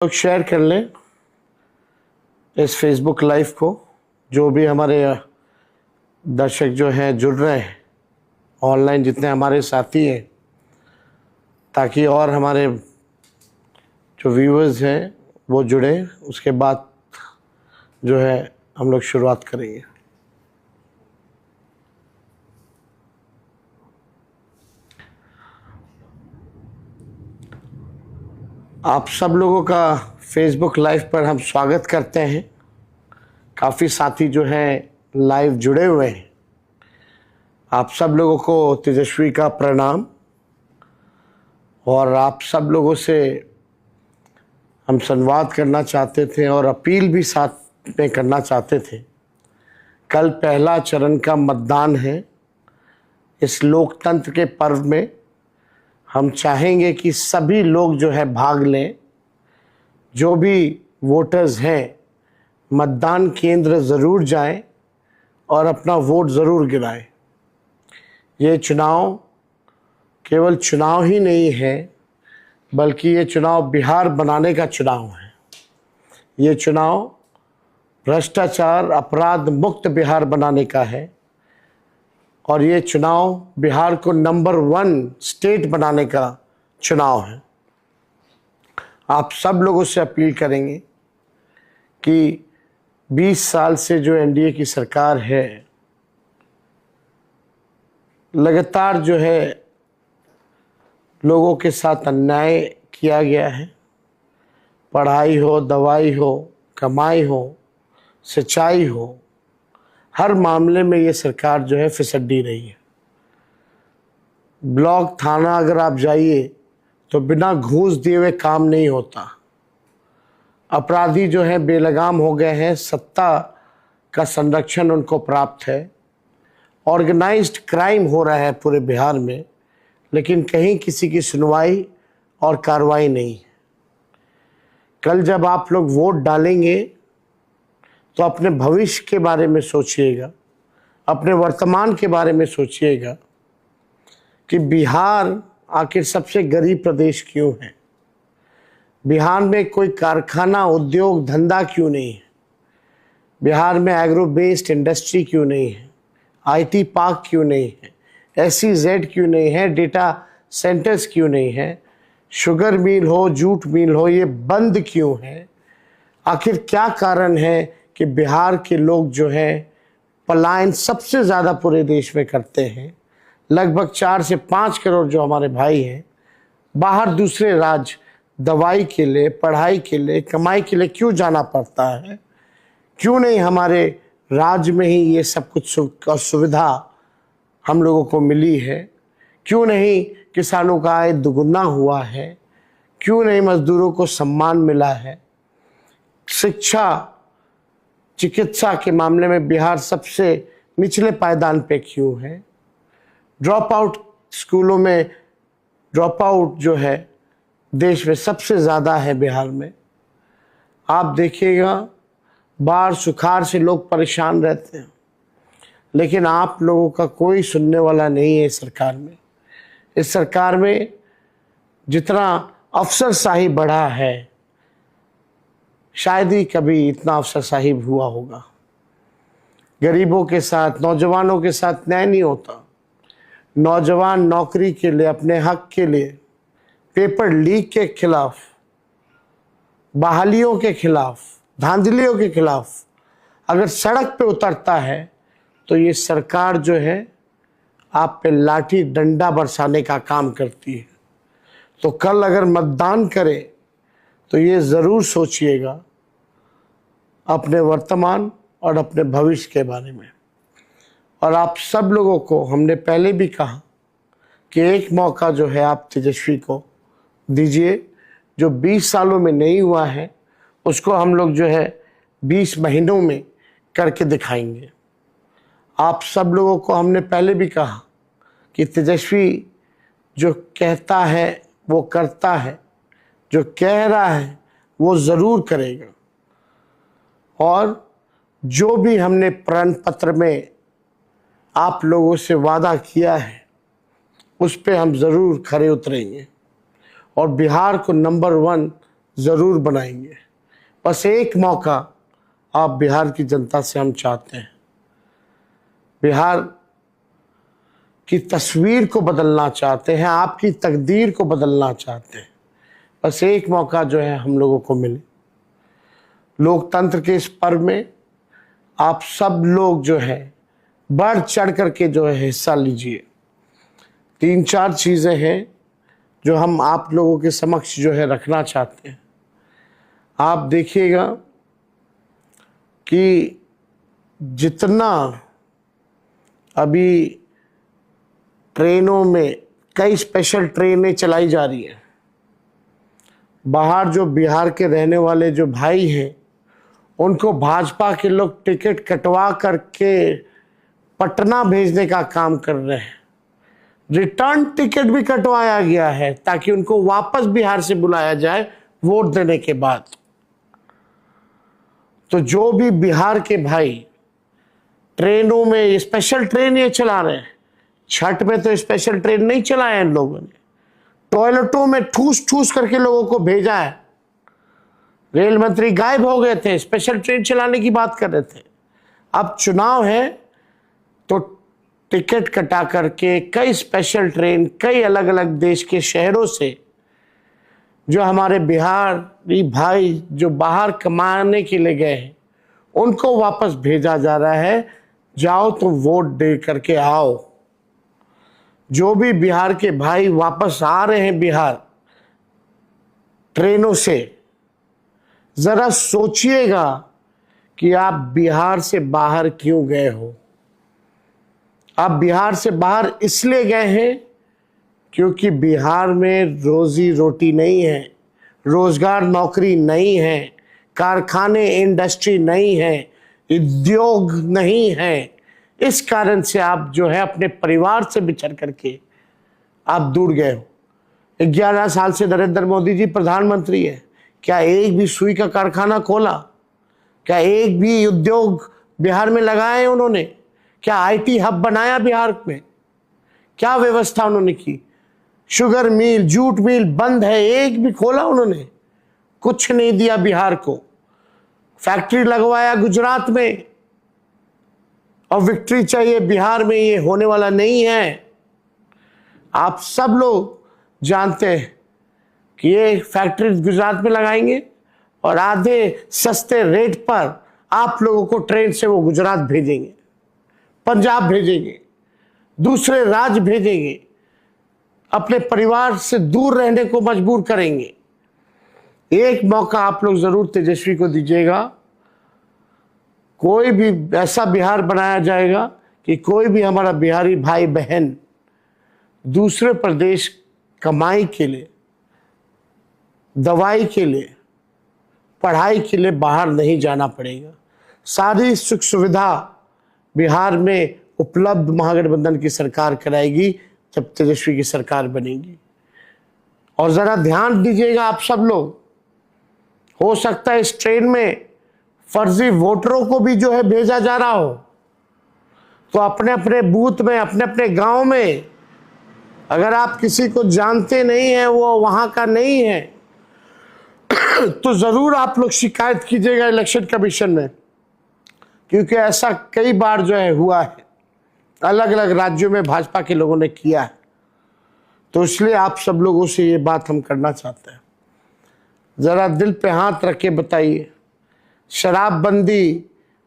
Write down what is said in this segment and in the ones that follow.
लोग शेयर कर लें इस फेसबुक लाइव को। जो भी हमारे दर्शक जो हैं जुड़ रहे हैं ऑनलाइन, जितने हमारे साथी हैं, ताकि और हमारे जो व्यूअर्स हैं वो जुड़े। उसके बाद जो है हम लोग शुरुआत करेंगे। आप सब लोगों का फेसबुक लाइव पर हम स्वागत करते हैं। काफ़ी साथी जो हैं लाइव जुड़े हुए हैं। आप सब लोगों को तेजस्वी का प्रणाम। और आप सब लोगों से हम संवाद करना चाहते थे और अपील भी साथ में करना चाहते थे। कल पहला चरण का मतदान है। इस लोकतंत्र के पर्व में हम चाहेंगे कि सभी लोग जो है भाग लें। जो भी वोटर्स हैं मतदान केंद्र ज़रूर जाएं और अपना वोट ज़रूर गिराएं। ये चुनाव केवल चुनाव ही नहीं है, बल्कि ये चुनाव बिहार बनाने का चुनाव है। ये चुनाव भ्रष्टाचार अपराध मुक्त बिहार बनाने का है। और ये चुनाव बिहार को नंबर 1 स्टेट बनाने का चुनाव है। आप सब लोगों से अपील करेंगे कि 20 साल से जो एनडीए की सरकार है, लगातार जो है लोगों के साथ अन्याय किया गया है। पढ़ाई हो, दवाई हो, कमाई हो, सिंचाई हो, हर मामले में ये सरकार जो है फिसड्डी रही है। ब्लॉक थाना अगर आप जाइए तो बिना घूस दिए हुए काम नहीं होता। अपराधी जो है बेलगाम हो गए हैं। सत्ता का संरक्षण उनको प्राप्त है। ऑर्गेनाइज्ड क्राइम हो रहा है पूरे बिहार में, लेकिन कहीं किसी की सुनवाई और कार्रवाई नहीं है। कल जब आप लोग वोट डालेंगे तो अपने भविष्य के बारे में सोचिएगा, अपने वर्तमान के बारे में सोचिएगा कि बिहार आखिर सबसे गरीब प्रदेश क्यों है। बिहार में कोई कारखाना, उद्योग, धंधा क्यों नहीं है। बिहार में एग्रो बेस्ड इंडस्ट्री क्यों नहीं है। आईटी पार्क क्यों नहीं है। एसईजेड क्यों नहीं है। डेटा सेंटर्स क्यों नहीं है। शुगर मिल हो, जूट मिल हो, ये बंद क्यों है। आखिर क्या कारण है कि बिहार के लोग जो है पलायन सबसे ज़्यादा पूरे देश में करते हैं। लगभग 4 से 5 करोड़ जो हमारे भाई हैं बाहर दूसरे राज्य दवाई के लिए, पढ़ाई के लिए, कमाई के लिए क्यों जाना पड़ता है। क्यों नहीं हमारे राज्य में ही ये सब कुछ सुविधा हम लोगों को मिली है। क्यों नहीं किसानों का आय दुगुना हुआ है। क्यों नहीं मजदूरों को सम्मान मिला है। शिक्षा, चिकित्सा के मामले में बिहार सबसे निचले पायदान पे क्यों है। ड्रॉप आउट स्कूलों में ड्रॉप आउट जो है देश में सबसे ज़्यादा है बिहार में। आप देखिएगा बाढ़ सुखाड़ से लोग परेशान रहते हैं, लेकिन आप लोगों का कोई सुनने वाला नहीं है इस सरकार में। इस सरकार में जितना अफसरशाही बढ़ा है, शायद ही कभी इतना अफसरशाही हुआ होगा। गरीबों के साथ, नौजवानों के साथ न्याय नहीं होता। नौजवान नौकरी के लिए, अपने हक के लिए, पेपर लीक के खिलाफ, बहालियों के खिलाफ, धांधलियों के खिलाफ अगर सड़क पे उतरता है तो ये सरकार जो है आप पे लाठी डंडा बरसाने का काम करती है। तो कल अगर मतदान करें तो ये ज़रूर सोचिएगा अपने वर्तमान और अपने भविष्य के बारे में। और आप सब लोगों को हमने पहले भी कहा कि एक मौका जो है आप तेजस्वी को दीजिए। जो 20 सालों में नहीं हुआ है उसको हम लोग जो है 20 महीनों में करके दिखाएंगे। आप सब लोगों को हमने पहले भी कहा कि तेजस्वी जो कहता है वो करता है, जो कह रहा है वो ज़रूर करेगा। और जो भी हमने प्रण पत्र में आप लोगों से वादा किया है उस पे हम ज़रूर खरे उतरेंगे और बिहार को नंबर 1 ज़रूर बनाएंगे। बस एक मौका आप बिहार की जनता से हम चाहते हैं। बिहार की तस्वीर को बदलना चाहते हैं, आपकी तकदीर को बदलना चाहते हैं। बस एक मौका जो है हम लोगों को मिले। लोकतंत्र के इस पर्व में आप सब लोग जो है बढ़ चढ़ करके जो है हिस्सा लीजिए। 3-4 चीज़ें हैं जो हम आप लोगों के समक्ष जो है रखना चाहते हैं। आप देखिएगा कि जितना अभी ट्रेनों में कई स्पेशल ट्रेनें चलाई जा रही हैं, बाहर जो बिहार के रहने वाले जो भाई हैं उनको भाजपा के लोग टिकट कटवा करके पटना भेजने का काम कर रहे हैं। रिटर्न टिकट भी कटवाया गया है ताकि उनको वापस बिहार से बुलाया जाए वोट देने के बाद। तो जो भी बिहार के भाई ट्रेनों में स्पेशल ट्रेन ये चला रहे हैं, छठ में तो स्पेशल ट्रेन नहीं चलाया इन लोगों ने, टॉयलेटों में ठूस ठूस करके लोगों को भेजा है। रेल मंत्री गायब हो गए थे, स्पेशल ट्रेन चलाने की बात कर रहे थे। अब चुनाव है तो टिकट कटा करके कई स्पेशल ट्रेन कई अलग अलग देश के शहरों से जो हमारे बिहारी भाई जो बाहर कमाने के लिए गए हैं उनको वापस भेजा जा रहा है। जाओ तो वोट दे करके आओ। जो भी बिहार के भाई वापस आ रहे हैं बिहार ट्रेनों से, जरा सोचिएगा कि आप बिहार से बाहर क्यों गए हो। आप बिहार से बाहर इसलिए गए हैं क्योंकि बिहार में रोजी रोटी नहीं है, रोजगार नौकरी नहीं है, कारखाने इंडस्ट्री नहीं है, उद्योग नहीं है। इस कारण से आप जो है अपने परिवार से बिछड़ करके आप दूर गए हो। 11 साल से नरेंद्र मोदी जी प्रधानमंत्री है, क्या एक भी सुई का कारखाना खोला? क्या एक भी उद्योग बिहार में लगाए उन्होंने? क्या आईटी हब बनाया बिहार में? क्या व्यवस्था उन्होंने की? शुगर मिल जूट मिल बंद है, एक भी खोला उन्होंने? कुछ नहीं दिया बिहार को। फैक्ट्री लगवाया गुजरात में और विक्ट्री चाहिए बिहार में, ये होने वाला नहीं है। आप सब लोग जानते हैं कि ये फैक्ट्री गुजरात में लगाएंगे और आधे सस्ते रेट पर आप लोगों को ट्रेन से वो गुजरात भेजेंगे, पंजाब भेजेंगे, दूसरे राज्य भेजेंगे, अपने परिवार से दूर रहने को मजबूर करेंगे। एक मौका आप लोग जरूर तेजस्वी को दीजिएगा। कोई भी ऐसा बिहार बनाया जाएगा कि कोई भी हमारा बिहारी भाई बहन दूसरे प्रदेश कमाई के लिए, दवाई के लिए, पढ़ाई के लिए बाहर नहीं जाना पड़ेगा। सारी सुख सुविधा बिहार में उपलब्ध महागठबंधन की सरकार कराएगी जब तेजस्वी की सरकार बनेगी। और जरा ध्यान दीजिएगा आप सब लोग, हो सकता है इस ट्रेन में फर्जी वोटरों को भी जो है भेजा जा रहा हो। तो अपने अपने बूथ में, अपने अपने गांव में अगर आप किसी को जानते नहीं हैं, वो वहां का नहीं है, तो जरूर आप लोग शिकायत कीजिएगा इलेक्शन कमीशन में, क्योंकि ऐसा कई बार जो है हुआ है, अलग अलग राज्यों में भाजपा के लोगों ने किया है। तो इसलिए आप सब लोगों से ये बात हम करना चाहते हैं, जरा दिल पे हाथ रख के बताइए। शराबबंदी,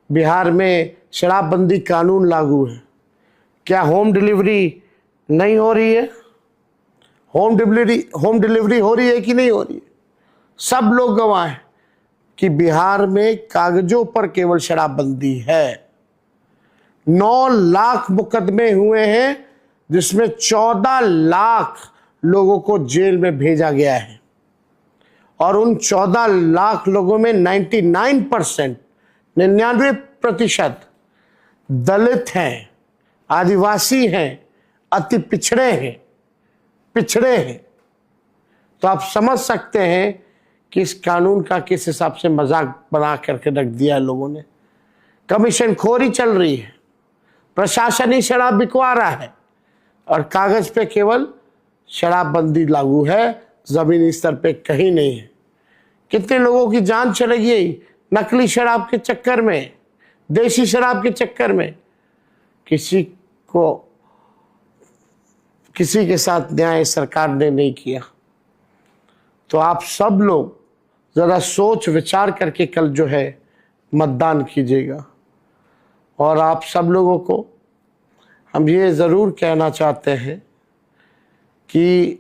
बिहार में शराबबंदी कानून लागू है, क्या होम डिलीवरी नहीं हो रही है? होम डिलीवरी हो रही है कि नहीं हो रही है? सब लोग गवाह हैं कि बिहार में कागजों पर केवल शराबबंदी है। 9 लाख मुकदमे हुए हैं जिसमें 14 लाख लोगों को जेल में भेजा गया है और उन 14 लाख लोगों में 99% 99% दलित हैं, आदिवासी हैं, अति पिछड़े हैं। तो आप समझ सकते हैं कि इस कानून का किस हिसाब से मजाक बना करके रख दिया लोगों ने। कमीशन खोरी चल रही है, प्रशासन ही शराब बिकवा रहा है और कागज पे केवल शराबबंदी लागू है, जमीनी स्तर पे कहीं नहीं है। कितने लोगों की जान चली गई नकली शराब के चक्कर में, देसी शराब के चक्कर में। किसी के साथ न्याय सरकार ने नहीं किया। तो आप सब लोग ज़रा सोच विचार करके कल जो है मतदान कीजिएगा। और आप सब लोगों को हम ये ज़रूर कहना चाहते हैं कि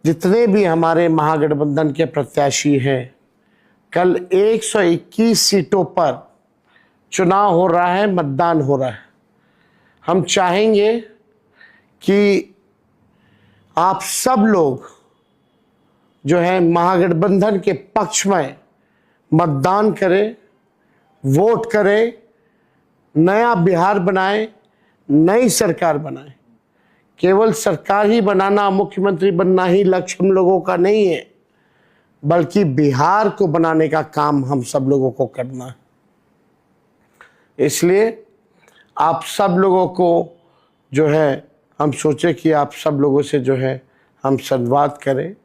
जितने भी हमारे महागठबंधन के प्रत्याशी हैं, कल 121 सीटों पर चुनाव हो रहा है, मतदान हो रहा है। हम चाहेंगे कि आप सब लोग जो है महागठबंधन के पक्ष में मतदान करें, वोट करें, नया बिहार बनाएं, नई सरकार बनाएं। केवल सरकार ही बनाना, मुख्यमंत्री बनना ही लक्ष्य हम लोगों का नहीं है, बल्कि बिहार को बनाने का काम हम सब लोगों को करना है। इसलिए आप सब लोगों को जो है हम सोचे कि आप सब लोगों से जो है हम संवाद करें,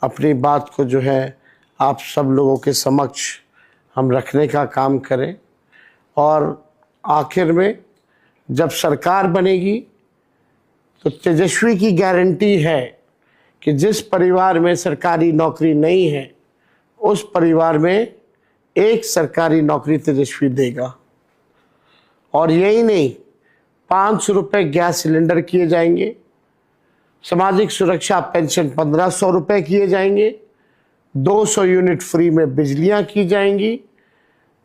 अपनी बात को जो है आप सब लोगों के समक्ष हम रखने का काम करें। और आखिर में जब सरकार बनेगी तो तेजस्वी की गारंटी है कि जिस परिवार में सरकारी नौकरी नहीं है, उस परिवार में एक सरकारी नौकरी तेजस्वी देगा। और यही नहीं, 500 रुपये गैस सिलेंडर किए जाएंगे, सामाजिक सुरक्षा पेंशन 1500 रुपये किए जाएंगे, 200 यूनिट फ्री में बिजलियां की जाएंगी।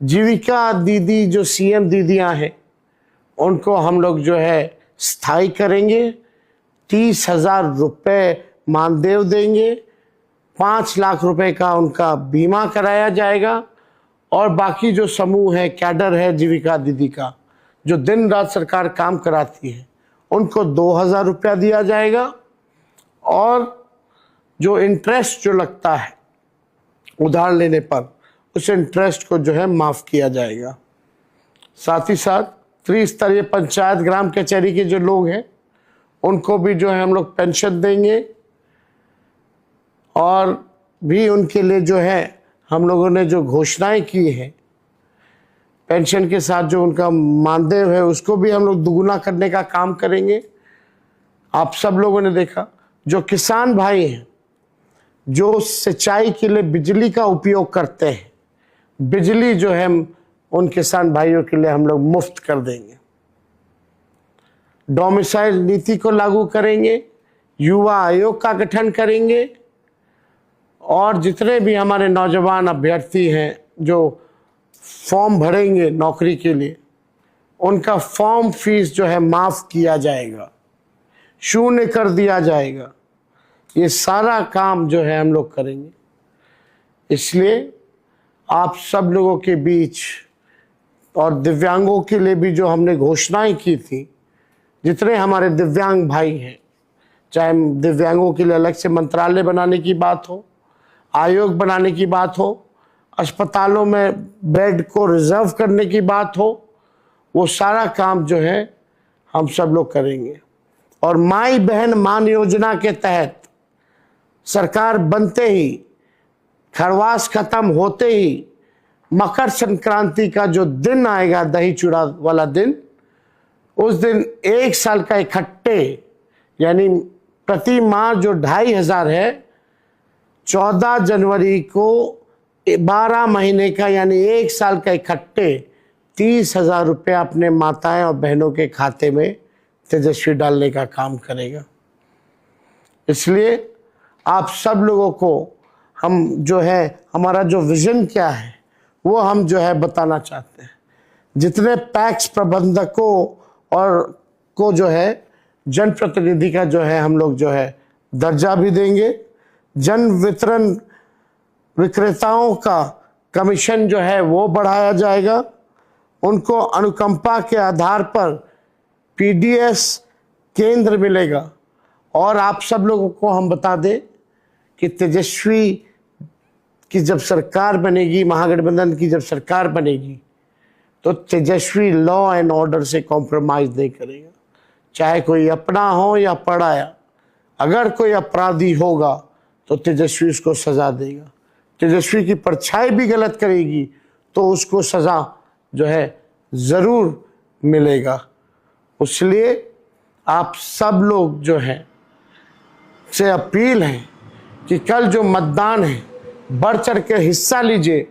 जीविका दीदी जो सीएम दीदियां हैं, उनको हम लोग जो है स्थायी करेंगे, 30,000 रुपये मानदेय देंगे, 5 लाख रुपए का उनका बीमा कराया जाएगा। और बाकी जो समूह है, कैडर है जीविका दीदी का, जो दिन रात सरकार काम कराती है, उनको 2,000 रुपया दिया जाएगा। और जो इंटरेस्ट जो लगता है उधार लेने पर, उस इंटरेस्ट को जो है माफ़ किया जाएगा। साथ ही साथ त्रिस्तरीय पंचायत ग्राम कचहरी के जो लोग हैं, उनको भी जो है हम लोग पेंशन देंगे। और भी उनके लिए जो है हम लोगों ने जो घोषणाएं की हैं, पेंशन के साथ जो उनका मानदेय है उसको भी हम लोग दुगुना करने का काम करेंगे। आप सब लोगों ने देखा, जो किसान भाई हैं, जो सिंचाई के लिए बिजली का उपयोग करते हैं, बिजली जो है उन किसान भाइयों के लिए हम लोग मुफ्त कर देंगे। डोमिसाइल नीति को लागू करेंगे, युवा आयोग का गठन करेंगे। और जितने भी हमारे नौजवान अभ्यर्थी हैं जो फॉर्म भरेंगे नौकरी के लिए, उनका फॉर्म फीस जो है माफ़ किया जाएगा, शून्य कर दिया जाएगा। ये सारा काम जो है हम लोग करेंगे। इसलिए आप सब लोगों के बीच, और दिव्यांगों के लिए भी जो हमने घोषणाएं की थी, जितने हमारे दिव्यांग भाई हैं, चाहे दिव्यांगों के लिए अलग से मंत्रालय बनाने की बात हो, आयोग बनाने की बात हो, अस्पतालों में बेड को रिजर्व करने की बात हो, वो सारा काम जो है हम सब लोग करेंगे। और माई बहन मान योजना के तहत सरकार बनते ही, खरवास खत्म होते ही, मकर संक्रांति का जो दिन आएगा, दही चूड़ा वाला दिन, उस दिन 1 साल का इकट्ठे, यानी प्रति माह जो 2,500 है, 14 जनवरी को 12 महीने का यानी 1 साल का इकट्ठे 30,000 रुपये अपने माताएं और बहनों के खाते में तेजस्वी डालने का काम करेगा। इसलिए आप सब लोगों को हम जो है, हमारा जो विजन क्या है वो हम जो है बताना चाहते हैं। जितने पैक्स प्रबंधकों और को जो है जनप्रतिनिधि का जो है हम लोग जो है दर्जा भी देंगे। जन वितरण विक्रेताओं का कमीशन जो है वो बढ़ाया जाएगा। उनको अनुकंपा के आधार पर पीडीएस केंद्र मिलेगा। और आप सब लोगों को हम बता दें कि तेजस्वी की जब सरकार बनेगी, महागठबंधन की जब सरकार बनेगी, तो तेजस्वी लॉ एंड ऑर्डर से कॉम्प्रोमाइज़ नहीं करेगा। चाहे कोई अपना हो या पराया, अगर कोई अपराधी होगा तो तेजस्वी उसको सज़ा देगा। तेजस्वी की परछाई भी गलत करेगी तो उसको सज़ा जो है ज़रूर मिलेगा। इसलिए आप सब लोग जो हैं से अपील है कि कल जो मतदान है बढ़ चढ़ के हिस्सा लीजिए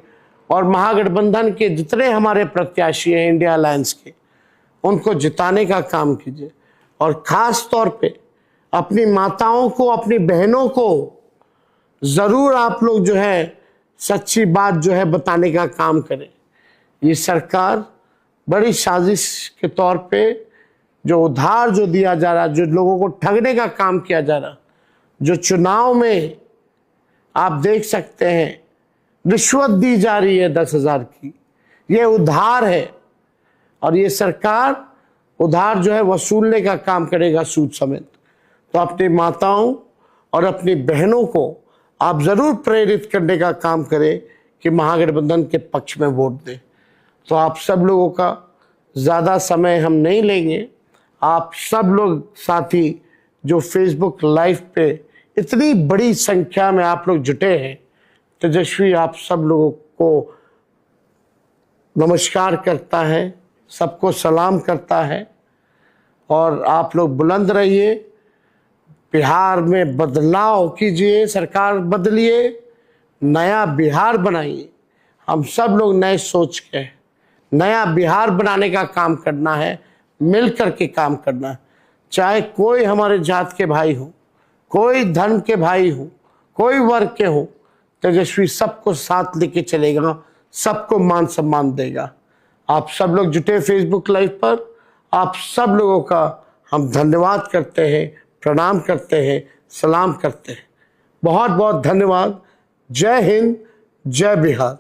और महागठबंधन के जितने हमारे प्रत्याशी हैं इंडिया अलायंस के, उनको जिताने का काम कीजिए। और ख़ास तौर पे अपनी माताओं को, अपनी बहनों को ज़रूर आप लोग जो है सच्ची बात जो है बताने का काम करें। ये सरकार बड़ी साजिश के तौर पे जो उधार जो दिया जा रहा, जो लोगों को ठगने का काम किया जा रहा, जो चुनाव में आप देख सकते हैं रिश्वत दी जा रही है 10,000 की, ये उधार है। और ये सरकार उधार जो है वसूलने का काम करेगा सूद समेत। तो अपनी माताओं और अपनी बहनों को आप ज़रूर प्रेरित करने का काम करें कि महागठबंधन के पक्ष में वोट दें। तो आप सब लोगों का ज़्यादा समय हम नहीं लेंगे। आप सब लोग साथी जो फेसबुक लाइव पे इतनी बड़ी संख्या में आप लोग जुटे हैं, तेजस्वी आप सब लोगों को नमस्कार करता है, सबको सलाम करता है। और आप लोग बुलंद रहिए, बिहार में बदलाव कीजिए, सरकार बदलिए, नया बिहार बनाइए। हम सब लोग नए सोच के नया बिहार बनाने का काम करना है, मिल कर के काम करना है। चाहे कोई हमारे जात के भाई हो, कोई धर्म के भाई हो, कोई वर्ग के हो, तेजस्वी सबको साथ लेके चलेगा, सबको मान सम्मान देगा। आप सब लोग जुटे फेसबुक लाइव पर, आप सब लोगों का हम धन्यवाद करते हैं, प्रणाम करते हैं, सलाम करते हैं। बहुत बहुत धन्यवाद। जय हिंद, जय बिहार।